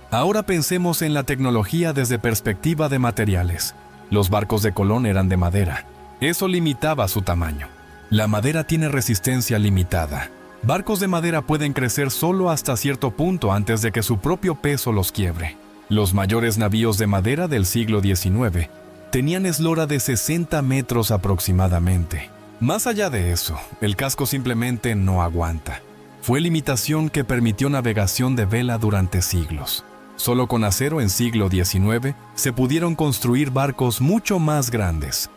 Ahora pensemos en la tecnología desde perspectiva de materiales. Los barcos de Colón eran de madera. Eso limitaba su tamaño. La madera tiene resistencia limitada. Barcos de madera pueden crecer solo hasta cierto punto antes de que su propio peso los quiebre. Los mayores navíos de madera del siglo XIX tenían eslora de 60 metros aproximadamente. Más allá de eso, el casco simplemente no aguanta. Fue limitación que permitió navegación de vela durante siglos. Solo con acero en siglo XIX se pudieron construir barcos mucho más grandes.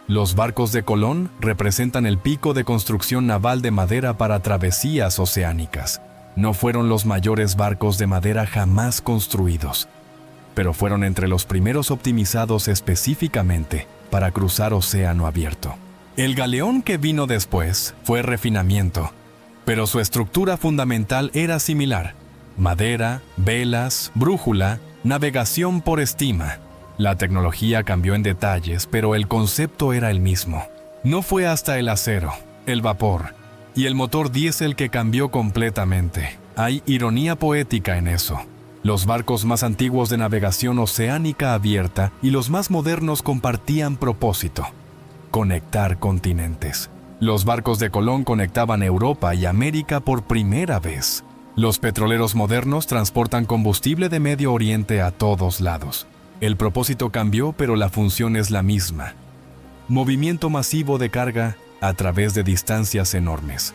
Los barcos de Colón representan el pico de construcción naval de madera para travesías oceánicas. No fueron los mayores barcos de madera jamás construidos, pero fueron entre los primeros optimizados específicamente para cruzar océano abierto. El galeón que vino después fue refinamiento, pero su estructura fundamental era similar: madera, velas, brújula, navegación por estima. La tecnología cambió en detalles, pero el concepto era el mismo. No fue hasta el acero, el vapor y el motor diésel que cambió completamente. Hay ironía poética en eso. Los barcos más antiguos de navegación oceánica abierta y los más modernos compartían propósito: conectar continentes. Los barcos de Colón conectaban Europa y América por primera vez. Los petroleros modernos transportan combustible de Medio Oriente a todos lados. El propósito cambió, pero la función es la misma: movimiento masivo de carga a través de distancias enormes.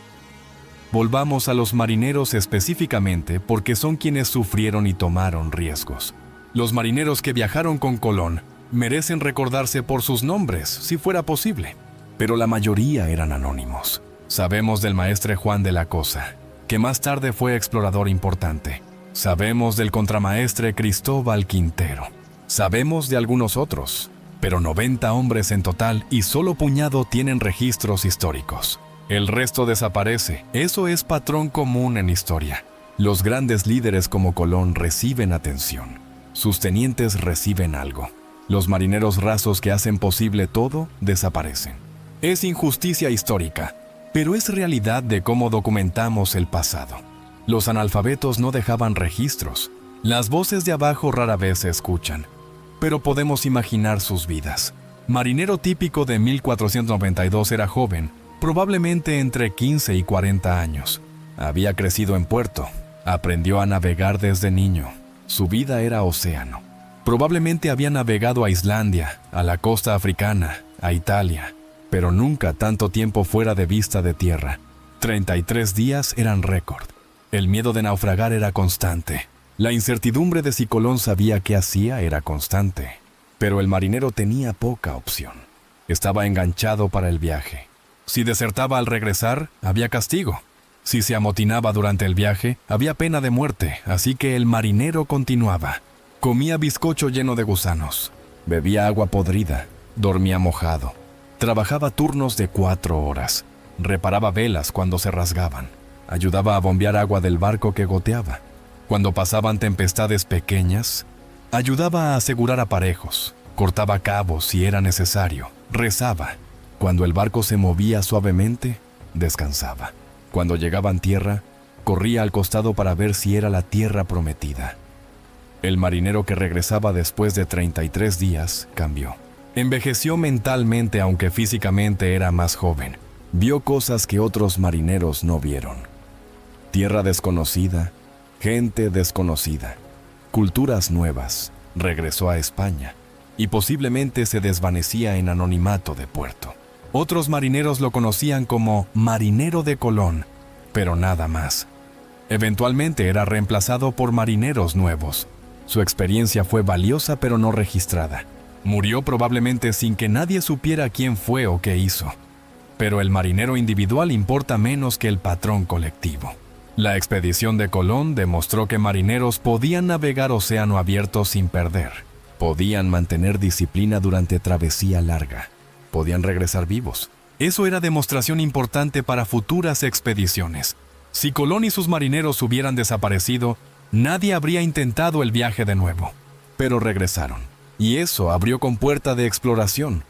Volvamos a los marineros específicamente porque son quienes sufrieron y tomaron riesgos. Los marineros que viajaron con Colón merecen recordarse por sus nombres, si fuera posible, pero la mayoría eran anónimos. Sabemos del maestre Juan de la Cosa, que más tarde fue explorador importante. Sabemos del contramaestre Cristóbal Quintero. Sabemos de algunos otros, pero 90 hombres en total y solo puñado tienen registros históricos. El resto desaparece. Eso es patrón común en historia. Los grandes líderes como Colón reciben atención. Sus tenientes reciben algo. Los marineros rasos que hacen posible todo desaparecen. Es injusticia histórica, pero es realidad de cómo documentamos el pasado. Los analfabetos no dejaban registros. Las voces de abajo rara vez se escuchan, pero podemos imaginar sus vidas. Marinero típico de 1492 era joven, probablemente entre 15 y 40 años. Había crecido en puerto, aprendió a navegar desde niño. Su vida era océano. Probablemente había navegado a Islandia, a la costa africana, a Italia, pero nunca tanto tiempo fuera de vista de tierra. 33 días eran récord. El miedo de naufragar era constante. La incertidumbre de si Colón sabía qué hacía era constante. Pero el marinero tenía poca opción. Estaba enganchado para el viaje. Si desertaba al regresar, había castigo. Si se amotinaba durante el viaje, había pena de muerte, así que el marinero continuaba. Comía bizcocho lleno de gusanos, bebía agua podrida, dormía mojado, trabajaba turnos de 4 horas, reparaba velas cuando se rasgaban, ayudaba a bombear agua del barco que goteaba. Cuando pasaban tempestades pequeñas, ayudaba a asegurar aparejos, cortaba cabos si era necesario, rezaba. Cuando el barco se movía suavemente, descansaba. Cuando llegaban a tierra, corría al costado para ver si era la tierra prometida. El marinero que regresaba después de 33 días cambió. Envejeció mentalmente, aunque físicamente era más joven. Vio cosas que otros marineros no vieron. Tierra desconocida, gente desconocida, culturas nuevas. Regresó a España y posiblemente se desvanecía en anonimato de puerto. Otros marineros lo conocían como marinero de Colón, pero nada más. Eventualmente era reemplazado por marineros nuevos. Su experiencia fue valiosa pero no registrada. Murió probablemente sin que nadie supiera quién fue o qué hizo. Pero el marinero individual importa menos que el patrón colectivo. La expedición de Colón demostró que marineros podían navegar océano abierto sin perder. Podían mantener disciplina durante travesía larga. Podían regresar vivos. Eso era demostración importante para futuras expediciones. Si Colón y sus marineros hubieran desaparecido, nadie habría intentado el viaje de nuevo. Pero regresaron, y eso abrió compuerta de exploración.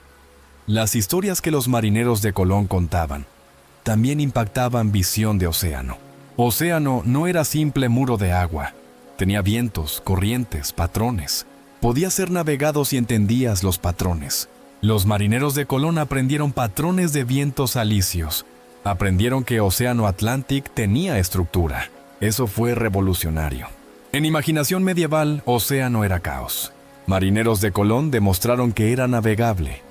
Las historias que los marineros de Colón contaban también impactaban visión de océano. Océano no era simple muro de agua. Tenía vientos, corrientes, patrones. Podía ser navegado si entendías los patrones. Los marineros de Colón aprendieron patrones de vientos alisios. Aprendieron que Océano Atlántico tenía estructura. Eso fue revolucionario. En imaginación medieval, océano era caos. Marineros de Colón demostraron que era navegable.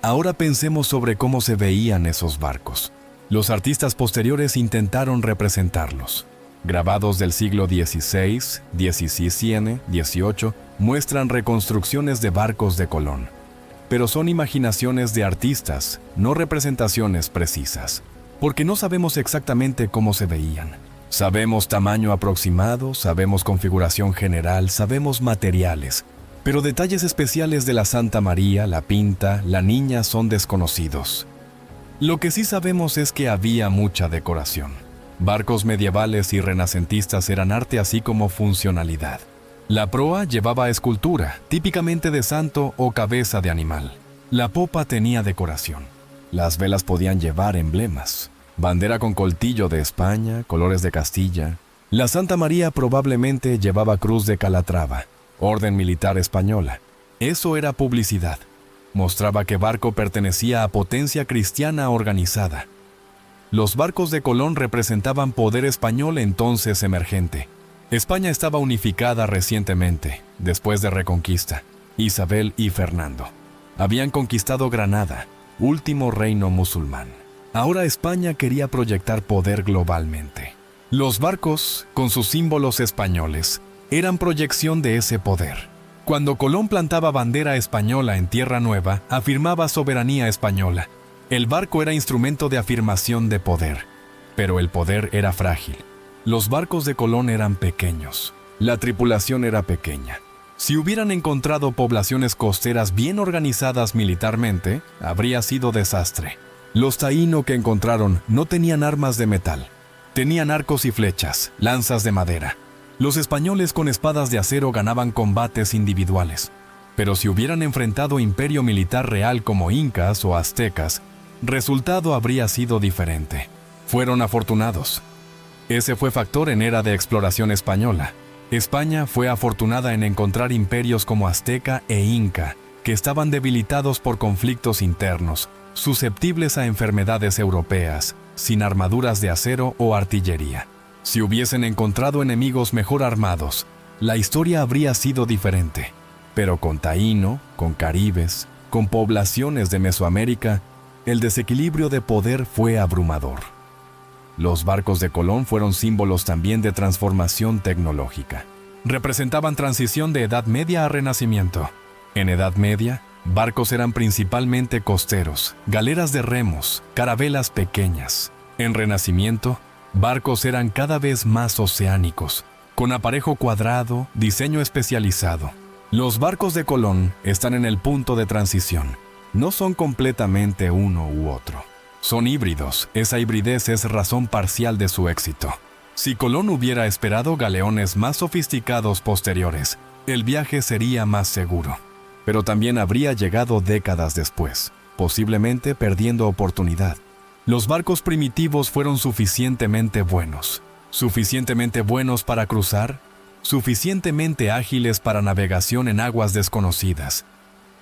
Ahora pensemos sobre cómo se veían esos barcos. Los artistas posteriores intentaron representarlos. Grabados del siglo XVI, XVII, XVIII muestran reconstrucciones de barcos de Colón. Pero son imaginaciones de artistas, no representaciones precisas, porque no sabemos exactamente cómo se veían. Sabemos tamaño aproximado, sabemos configuración general, sabemos materiales, pero detalles especiales de la Santa María, la Pinta, la Niña son desconocidos. Lo que sí sabemos es que había mucha decoración. Barcos medievales y renacentistas eran arte así como funcionalidad. La proa llevaba escultura, típicamente de santo o cabeza de animal. La popa tenía decoración. Las velas podían llevar emblemas. Bandera con coltillo de España, colores de Castilla. La Santa María probablemente llevaba cruz de Calatrava, orden militar española. Eso era publicidad. Mostraba que barco pertenecía a potencia cristiana organizada. Los barcos de Colón representaban poder español entonces emergente. España estaba unificada recientemente, después de Reconquista. Isabel y Fernando habían conquistado Granada, último reino musulmán. Ahora España quería proyectar poder globalmente. Los barcos, con sus símbolos españoles, eran proyección de ese poder. Cuando Colón plantaba bandera española en Tierra Nueva, afirmaba soberanía española. El barco era instrumento de afirmación de poder, pero el poder era frágil. Los barcos de Colón eran pequeños. La tripulación era pequeña. Si hubieran encontrado poblaciones costeras bien organizadas militarmente, habría sido desastre. Los taíno que encontraron no tenían armas de metal. Tenían arcos y flechas, lanzas de madera. Los españoles con espadas de acero ganaban combates individuales. Pero si hubieran enfrentado imperio militar real como incas o aztecas, resultado habría sido diferente. Fueron afortunados. Ese fue factor en era de exploración española. España fue afortunada en encontrar imperios como azteca e inca, que estaban debilitados por conflictos internos, susceptibles a enfermedades europeas, sin armaduras de acero o artillería. Si hubiesen encontrado enemigos mejor armados, la historia habría sido diferente. Pero con taíno, con caribes, con poblaciones de Mesoamérica, el desequilibrio de poder fue abrumador. Los barcos de Colón fueron símbolos también de transformación tecnológica. Representaban transición de Edad Media a Renacimiento. En Edad Media, barcos eran principalmente costeros, galeras de remos, carabelas pequeñas. En Renacimiento, barcos eran cada vez más oceánicos, con aparejo cuadrado, diseño especializado. Los barcos de Colón están en el punto de transición. No son completamente uno u otro. Son híbridos. Esa hibridez es razón parcial de su éxito. Si Colón hubiera esperado galeones más sofisticados posteriores, el viaje sería más seguro. Pero también habría llegado décadas después, posiblemente perdiendo oportunidad. Los barcos primitivos fueron suficientemente buenos para cruzar, suficientemente ágiles para navegación en aguas desconocidas,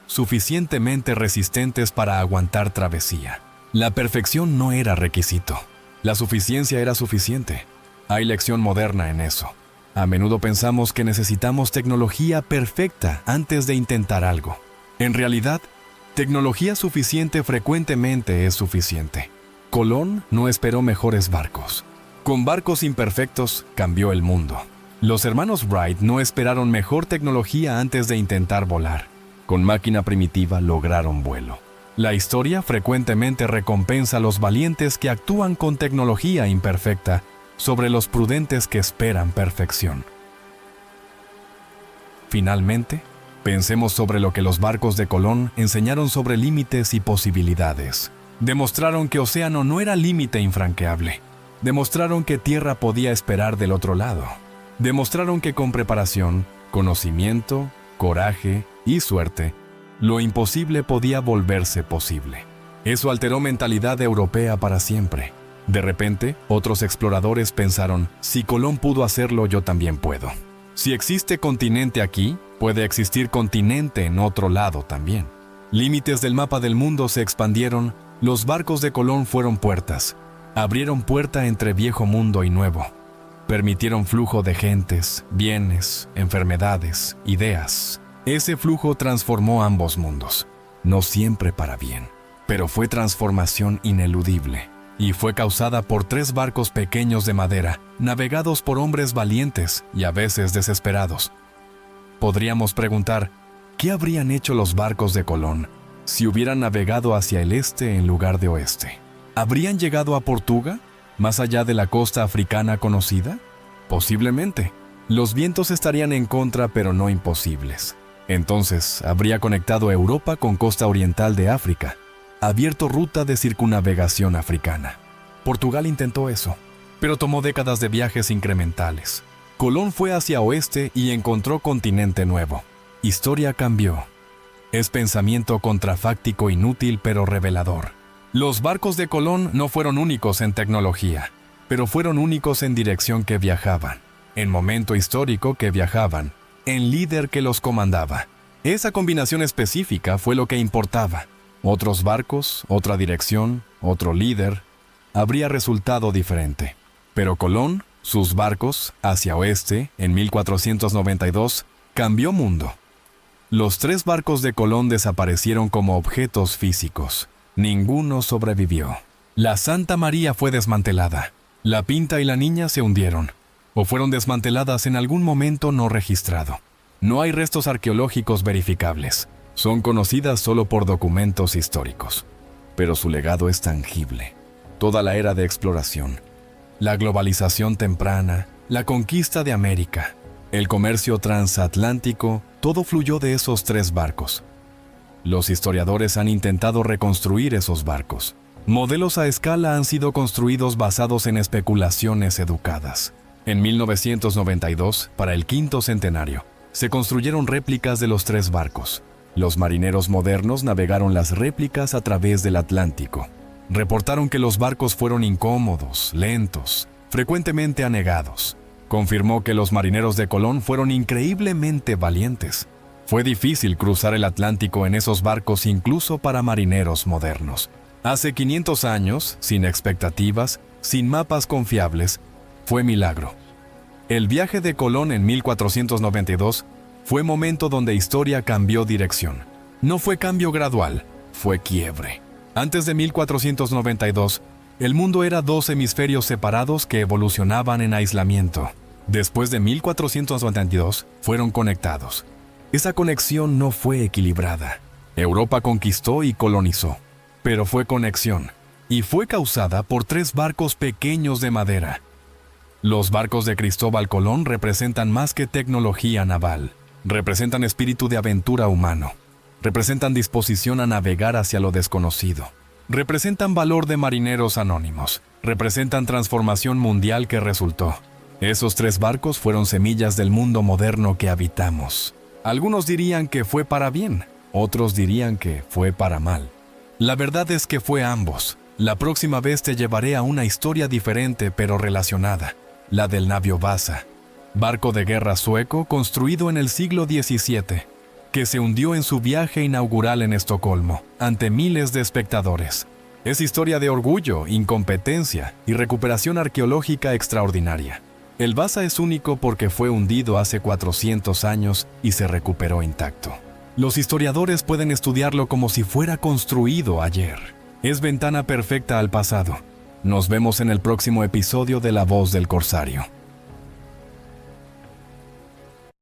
suficientemente resistentes para aguantar travesía. La perfección no era requisito. La suficiencia era suficiente. Hay lección moderna en eso. A menudo pensamos que necesitamos tecnología perfecta antes de intentar algo. En realidad, tecnología suficiente frecuentemente es suficiente. Colón no esperó mejores barcos. Con barcos imperfectos cambió el mundo. Los hermanos Wright no esperaron mejor tecnología antes de intentar volar. Con máquina primitiva lograron vuelo. La historia frecuentemente recompensa a los valientes que actúan con tecnología imperfecta sobre los prudentes que esperan perfección. Finalmente, pensemos sobre lo que los barcos de Colón enseñaron sobre límites y posibilidades. Demostraron que océano no era límite infranqueable. Demostraron que tierra podía esperar del otro lado. Demostraron que con preparación, conocimiento, coraje y suerte, lo imposible podía volverse posible. Eso alteró mentalidad europea para siempre. De repente, otros exploradores pensaron, si Colón pudo hacerlo, yo también puedo. Si existe continente aquí, puede existir continente en otro lado también. Límites del mapa del mundo se expandieron, los barcos de Colón fueron puertas. Abrieron puerta entre viejo mundo y nuevo. Permitieron flujo de gentes, bienes, enfermedades, ideas. Ese flujo transformó ambos mundos. No siempre para bien, pero fue transformación ineludible. Y fue causada por 3 barcos pequeños de madera, navegados por hombres valientes y a veces desesperados. Podríamos preguntar, ¿qué habrían hecho los barcos de Colón si hubieran navegado hacia el este en lugar de oeste? ¿Habrían llegado a Portugal, más allá de la costa africana conocida? Posiblemente. Los vientos estarían en contra, pero no imposibles. Entonces, habría conectado Europa con costa oriental de África, abierto ruta de circunnavegación africana. Portugal intentó eso, pero tomó décadas de viajes incrementales. Colón fue hacia oeste y encontró continente nuevo. Historia cambió. Es pensamiento contrafáctico inútil pero revelador. Los barcos de Colón no fueron únicos en tecnología, pero fueron únicos en dirección que viajaban, en momento histórico que viajaban, en líder que los comandaba. Esa combinación específica fue lo que importaba. Otros barcos, otra dirección, otro líder, habría resultado diferente. Pero Colón, sus barcos, hacia oeste, en 1492, cambió mundo. Los 3 barcos de Colón desaparecieron como objetos físicos. Ninguno sobrevivió. La Santa María fue desmantelada. La Pinta y la Niña se hundieron, o fueron desmanteladas en algún momento no registrado. No hay restos arqueológicos verificables. Son conocidas solo por documentos históricos. Pero su legado es tangible. Toda la era de exploración, la globalización temprana, la conquista de América, el comercio transatlántico, todo fluyó de esos 3 barcos. Los historiadores han intentado reconstruir esos barcos. Modelos a escala han sido construidos basados en especulaciones educadas. En 1992, para el 5º centenario, se construyeron réplicas de los 3 barcos. Los marineros modernos navegaron las réplicas a través del Atlántico. Reportaron que los barcos fueron incómodos, lentos, frecuentemente anegados. Confirmó que los marineros de Colón fueron increíblemente valientes. Fue difícil cruzar el Atlántico en esos barcos incluso para marineros modernos. Hace 500 años, sin expectativas, sin mapas confiables, fue milagro. El viaje de Colón en 1492 fue momento donde historia cambió dirección. No fue cambio gradual, fue quiebre. Antes de 1492, el mundo era 2 hemisferios separados que evolucionaban en aislamiento. Después de 1492, fueron conectados. Esa conexión no fue equilibrada. Europa conquistó y colonizó, pero fue conexión, y fue causada por 3 barcos pequeños de madera. Los barcos de Cristóbal Colón representan más que tecnología naval. Representan espíritu de aventura humano. Representan disposición a navegar hacia lo desconocido. Representan valor de marineros anónimos. Representan transformación mundial que resultó. Esos 3 barcos fueron semillas del mundo moderno que habitamos. Algunos dirían que fue para bien, otros dirían que fue para mal. La verdad es que fue ambos. La próxima vez te llevaré a una historia diferente pero relacionada, la del navío Vasa, barco de guerra sueco construido en el siglo XVII, que se hundió en su viaje inaugural en Estocolmo, ante miles de espectadores. Es historia de orgullo, incompetencia y recuperación arqueológica extraordinaria. El Vasa es único porque fue hundido hace 400 años y se recuperó intacto. Los historiadores pueden estudiarlo como si fuera construido ayer. Es ventana perfecta al pasado. Nos vemos en el próximo episodio de La Voz del Corsario.